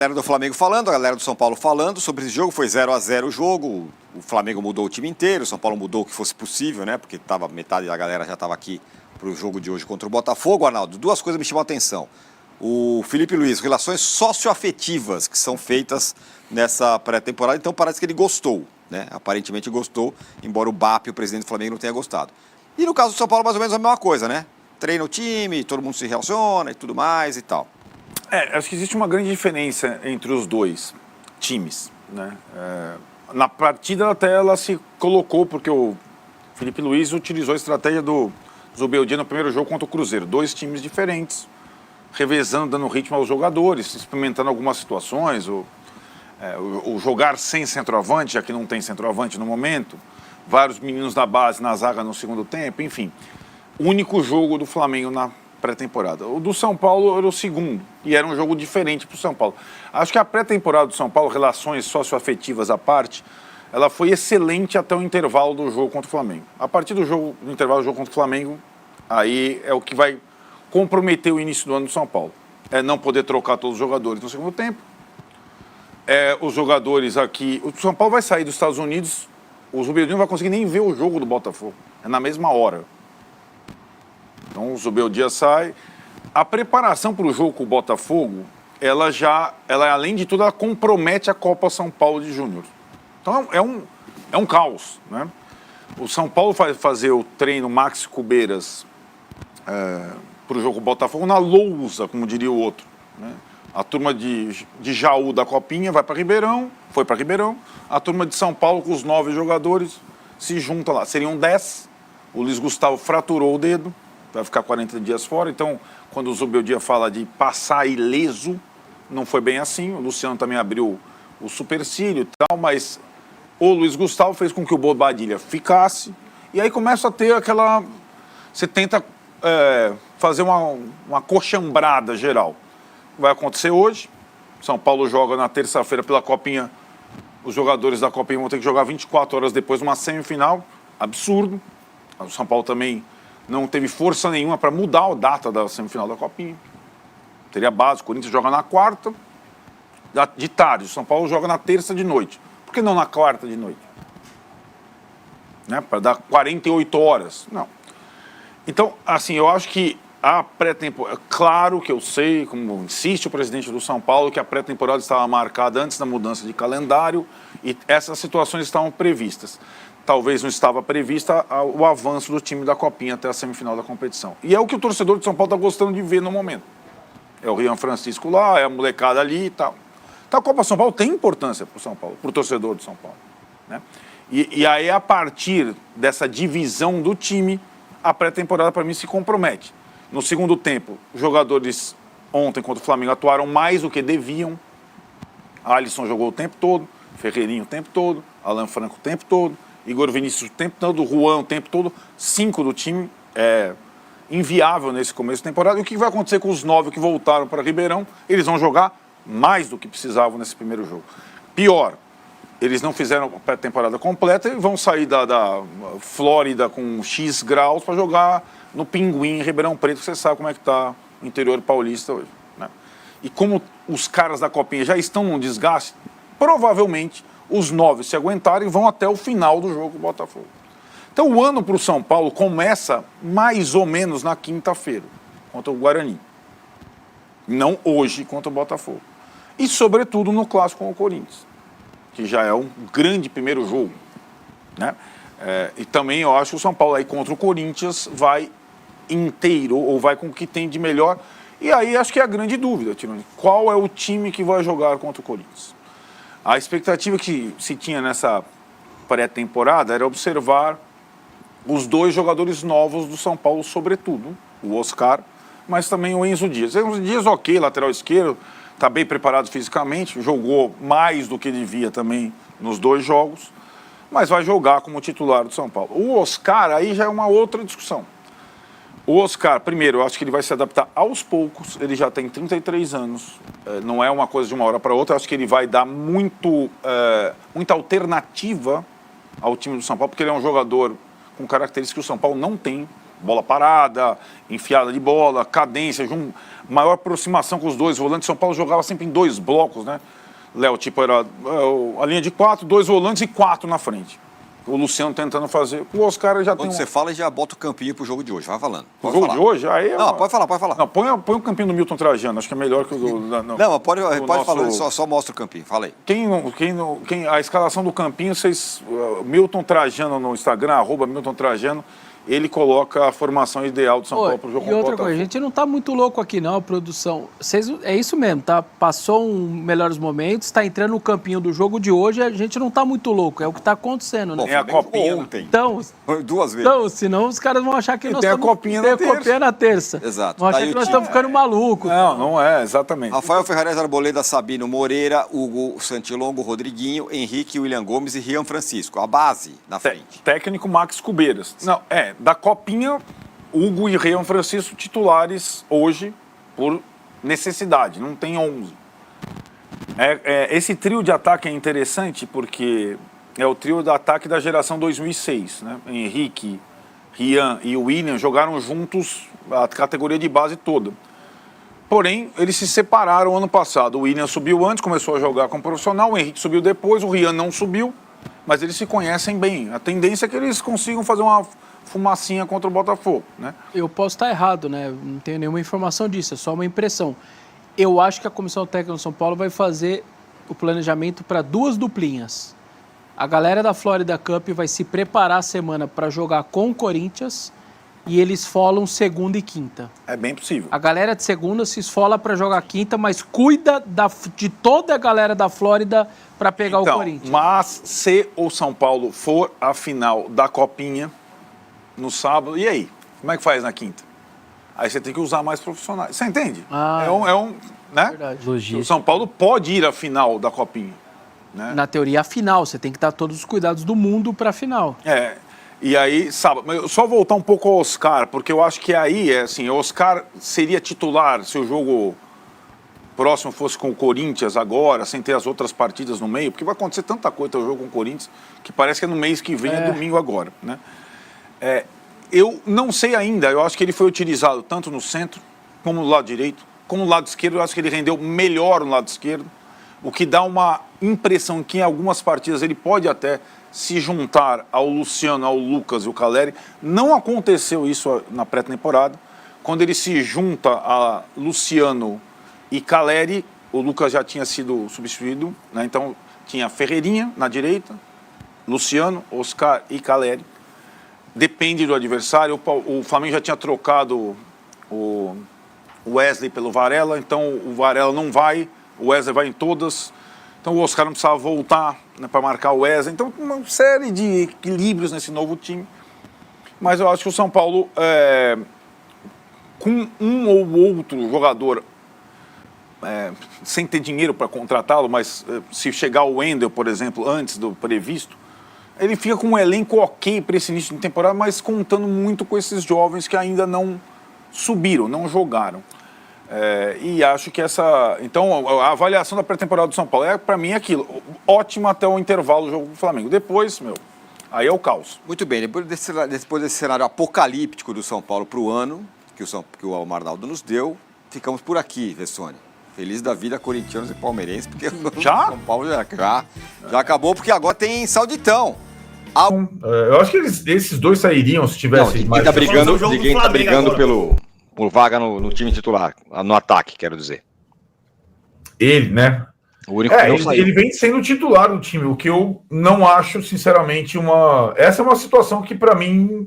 Galera do Flamengo falando, a galera do São Paulo falando sobre esse jogo. Foi 0-0 o jogo, o Flamengo mudou o time inteiro, o São Paulo mudou o que fosse possível, né? Porque metade da galera já estava aqui para o jogo de hoje contra o Botafogo. Arnaldo, duas coisas me chamam a atenção. O Felipe Luiz, relações socioafetivas que são feitas nessa pré-temporada, então parece que ele gostou, né? Aparentemente gostou, embora o BAP, o presidente do Flamengo, não tenha gostado. E no caso do São Paulo, mais ou menos a mesma coisa, né? Treina o time, todo mundo se relaciona e tudo mais e tal. Acho que existe uma grande diferença entre os dois times, né? Na partida até ela se colocou, porque o Felipe Luiz utilizou a estratégia do Zubeldia no primeiro jogo contra o Cruzeiro. Dois times diferentes, revezando, dando ritmo aos jogadores, experimentando algumas situações, o jogar sem centroavante, já que não tem centroavante no momento, vários meninos da base na zaga no segundo tempo, enfim. Único jogo do Flamengo na pré-temporada. O do São Paulo era o segundo, e era um jogo diferente para o São Paulo. Acho que a pré-temporada do São Paulo, relações socioafetivas à parte, ela foi excelente até o intervalo do jogo contra o Flamengo. A partir do intervalo do jogo contra o Flamengo, aí é o que vai comprometer o início do ano do São Paulo. É não poder trocar todos os jogadores no segundo tempo. Os jogadores aqui... O São Paulo vai sair dos Estados Unidos, o Zubeldia não vai conseguir nem ver o jogo do Botafogo. É na mesma hora. Então o Zubeldia sai. A preparação para o jogo com o Botafogo, ela além de tudo, ela compromete a Copa São Paulo de Júnior. Então é um caos, né? O São Paulo vai fazer o treino Maxi Cubeiras para o jogo com o Botafogo na lousa, como diria o outro, né? A turma de Jaú da Copinha vai para Ribeirão, foi para Ribeirão. A turma de São Paulo, com os 9 jogadores, se junta lá. Seriam 10. O Luiz Gustavo fraturou o dedo, vai ficar 40 dias fora. Então, quando o Zubeldia fala de passar ileso, não foi bem assim. O Luciano também abriu o supercílio e tal, mas o Luiz Gustavo fez com que o Bobadilha ficasse. E aí começa a ter aquela... Você tenta fazer uma coxambrada geral. Vai acontecer hoje. São Paulo joga na terça-feira pela Copinha. Os jogadores da Copinha vão ter que jogar 24 horas depois uma semifinal. Absurdo. O São Paulo também não teve força nenhuma para mudar a data da semifinal da Copinha. Teria base. O Corinthians joga na quarta de tarde. O São Paulo joga na terça de noite. Por que não na quarta de noite? Né? Para dar 48 horas. Não. Então, assim, eu acho que a pré-temporada... Claro que eu sei, como insiste o presidente do São Paulo, que a pré-temporada estava marcada antes da mudança de calendário e essas situações estavam previstas. Talvez não estava prevista o avanço do time da Copinha até a semifinal da competição. E é o que o torcedor de São Paulo está gostando de ver no momento. É o Rian Francisco lá, é a molecada ali e tal. Então a Copa São Paulo tem importância para o São Paulo, para o torcedor de São Paulo, né? E aí, a partir dessa divisão do time, a pré-temporada, para mim, se compromete. No segundo tempo, os jogadores ontem contra o Flamengo atuaram mais do que deviam. Alisson jogou o tempo todo, Ferreirinho o tempo todo, Alan Franco o tempo todo, Igor Vinícius o tempo todo, Juan o tempo todo. 5 do time, inviável nesse começo de temporada. E o que vai acontecer com os 9 que voltaram para Ribeirão? Eles vão jogar mais do que precisavam nesse primeiro jogo. Pior, eles não fizeram a pré-temporada completa e vão sair da Flórida com X graus para jogar no Pinguim, em Ribeirão Preto, que você sabe como é que está o interior paulista hoje, né? E como os caras da Copinha já estão num desgaste, provavelmente os 9 se aguentarem vão até o final do jogo com o Botafogo. Então o ano para o São Paulo começa mais ou menos na quinta-feira, contra o Guarani. Não hoje contra o Botafogo. E sobretudo no clássico com o Corinthians, que já é um grande primeiro jogo, né? E também eu acho que o São Paulo aí contra o Corinthians vai inteiro, ou vai com o que tem de melhor. E aí acho que é a grande dúvida, Tironi. Qual é o time que vai jogar contra o Corinthians? A expectativa que se tinha nessa pré-temporada era observar os 2 jogadores novos do São Paulo, sobretudo, o Oscar, mas também o Enzo Dias. Enzo Dias, ok, lateral esquerdo, está bem preparado fisicamente, jogou mais do que devia também nos 2 jogos, mas vai jogar como titular do São Paulo. O Oscar aí já é uma outra discussão. O Oscar, primeiro, eu acho que ele vai se adaptar aos poucos, ele já tem 33 anos, não é uma coisa de uma hora para outra, eu acho que ele vai dar muita alternativa ao time do São Paulo, porque ele é um jogador com características que o São Paulo não tem, bola parada, enfiada de bola, cadência, maior aproximação com os dois volantes. São Paulo jogava sempre em 2 blocos, né? Léo, tipo, era a linha de 4, 2 volantes e 4 na frente. O Luciano tentando fazer. O Oscar já Quando tem. você fala, já bota o campinho pro jogo de hoje. Vai falando. O jogo de hoje? Aí Não, pode falar. Não, põe o campinho do Milton Trajano. Acho que é melhor que o do. Não, pode falar, só mostra o campinho. Fala aí. A escalação do campinho, vocês. Milton Trajano no Instagram, @Milton Trajano. Ele coloca a formação ideal do São Paulo para o jogo E outra coisa, a gente não tá muito louco aqui não, a produção. É isso mesmo, tá? Passou melhores momentos, está entrando no campinho do jogo de hoje, a gente não tá muito louco, é o que tá acontecendo, né? Tem a copinha ontem. Então, 2 vezes. então, senão os caras vão achar que nós tem a estamos... copinha tem na a copinha na terça. Exato. Vão achar Tá aí que o nós time. estamos ficando malucos. Não é, exatamente. Rafael Ferrares, Arboleda, Sabino Moreira, Hugo Santilongo, Rodriguinho, Henrique, William Gomes e Rian Francisco. A base na frente. Técnico Max Cubeiras. Não, da copinha, Hugo e Rian Francisco titulares hoje por necessidade, não tem 11. Esse trio de ataque é interessante porque é o trio de ataque da geração 2006, né? Henrique, Rian e William jogaram juntos a categoria de base toda. Porém, eles se separaram ano passado. O William subiu antes, começou a jogar como profissional, o Henrique subiu depois, o Rian não subiu, mas eles se conhecem bem. A tendência é que eles consigam fazer uma fumacinha contra o Botafogo, né? Eu posso estar errado, né? Não tenho nenhuma informação disso, é só uma impressão. Eu acho que a Comissão Técnica do São Paulo vai fazer o planejamento para 2 duplinhas. A galera da Florida Cup vai se preparar a semana para jogar com o Corinthians e eles esfolam segunda e quinta. É bem possível. A galera de segunda se esfola para jogar quinta, mas cuida de toda a galera da Flórida para pegar o Corinthians. Mas se o São Paulo for a final da Copinha no sábado, e aí? Como é que faz na quinta? Aí você tem que usar mais profissionais. Você entende? Né? Verdade. O São Paulo pode ir à final da Copinha. Né? Na teoria, a final. Você tem que dar todos os cuidados do mundo para a final. E aí, sábado, só voltar um pouco ao Oscar, porque eu acho que aí, o Oscar seria titular se o jogo próximo fosse com o Corinthians agora, sem ter as outras partidas no meio, porque vai acontecer tanta coisa o jogo com o Corinthians, que parece que é no mês que vem, é domingo agora, né? Eu não sei ainda, eu acho que ele foi utilizado tanto no centro, como no lado direito, como no lado esquerdo. Eu acho que ele rendeu melhor no lado esquerdo, o que dá uma impressão que em algumas partidas ele pode até se juntar ao Luciano, ao Lucas e ao Caleri. Não aconteceu isso na pré-temporada. Quando ele se junta a Luciano e Caleri, o Lucas já tinha sido substituído, né? Então tinha Ferreirinha na direita, Luciano, Oscar e Caleri. Depende do adversário. O Flamengo já tinha trocado o Wesley pelo Varela, então o Varela não vai, o Wesley vai em todas. Então o Oscar não precisava voltar, né, para marcar o Wesley. Então uma série de equilíbrios nesse novo time. Mas eu acho que o São Paulo, com um ou outro jogador, sem ter dinheiro para contratá-lo, mas se chegar o Wendel, por exemplo, antes do previsto, ele fica com um elenco ok para esse início de temporada, mas contando muito com esses jovens que ainda não subiram, não jogaram. E acho que então, a avaliação da pré-temporada do São Paulo para mim, aquilo. Ótimo até o intervalo do jogo do Flamengo. Depois, aí é o caos. Muito bem, depois desse cenário apocalíptico do São Paulo para o ano, que o Arnaldo nos deu, ficamos por aqui, Vessone. Feliz da vida, corintianos e palmeirenses, porque o São Paulo já acabou, porque agora tem Sauditão. Eu acho que esses dois sairiam se tivesse ninguém tá brigando por vaga no time titular, no ataque, quero dizer. Ele, né? O único que não saiu. Ele vem sendo titular do time, o que eu não acho, sinceramente, essa é uma situação que, para mim,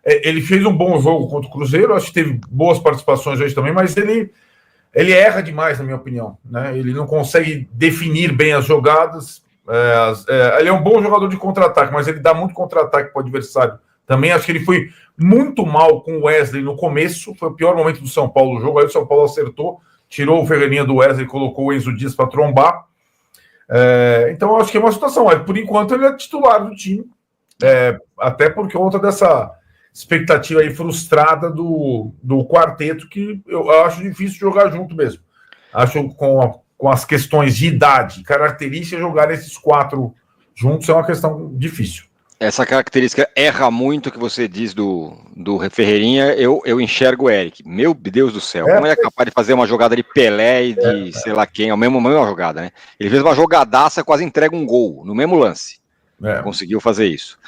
ele fez um bom jogo contra o Cruzeiro, acho que teve boas participações hoje também, mas ele erra demais, na minha opinião, né? Ele não consegue definir bem as jogadas. Ele é um bom jogador de contra-ataque, mas ele dá muito contra-ataque para o adversário. Também acho que ele foi muito mal com o Wesley no começo, foi o pior momento do São Paulo no jogo. Aí o São Paulo acertou, tirou o Ferreirinha do Wesley e colocou o Enzo Dias para trombar. Então acho que é uma situação. Por enquanto ele é titular do time, até por conta dessa expectativa aí frustrada do quarteto, que eu acho difícil jogar junto mesmo. Acho com as questões de idade, características, jogar esses 4 juntos é uma questão difícil. Essa característica erra muito que você diz do Ferreirinha, eu enxergo o Eric. Meu Deus do céu, como ele é capaz de fazer uma jogada de Pelé e de sei lá quem, a mesma jogada, né? Ele fez uma jogadaça, quase entrega um gol no mesmo lance. Conseguiu fazer isso.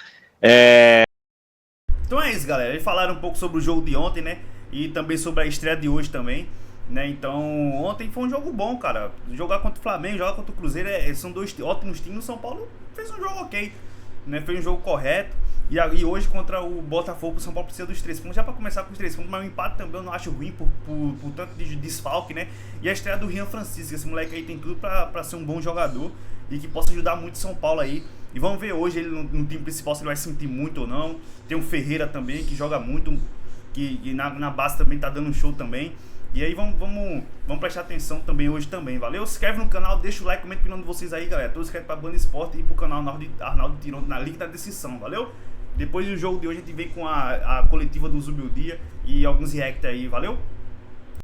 Então é isso, galera. Eles falaram um pouco sobre o jogo de ontem, né? E também sobre a estreia de hoje também, né? Então, ontem foi um jogo bom, cara. Jogar contra o Flamengo, jogar contra o Cruzeiro, são dois ótimos times. O São Paulo fez um jogo ok, né? Fez um jogo correto. E hoje contra o Botafogo, o São Paulo precisa dos 3 pontos. Já pra começar com os 3 pontos, mas o empate também eu não acho ruim por tanto de desfalque, né? E a estreia do Rian Francisco, esse moleque aí tem tudo pra ser um bom jogador e que possa ajudar muito o São Paulo aí. E vamos ver hoje ele no time principal se ele vai sentir muito ou não. Tem o Ferreira também, que joga muito, que na base também tá dando um show também. E aí vamos prestar atenção também hoje também, valeu? Se inscreve no canal, deixa o like, comenta opinião de vocês aí, galera. Todos inscreve pra Banda Esporte e pro canal Arnaldo Tiron na link da descrição, valeu? Depois do jogo de hoje a gente vem com a coletiva do Zubildia e alguns react aí, valeu?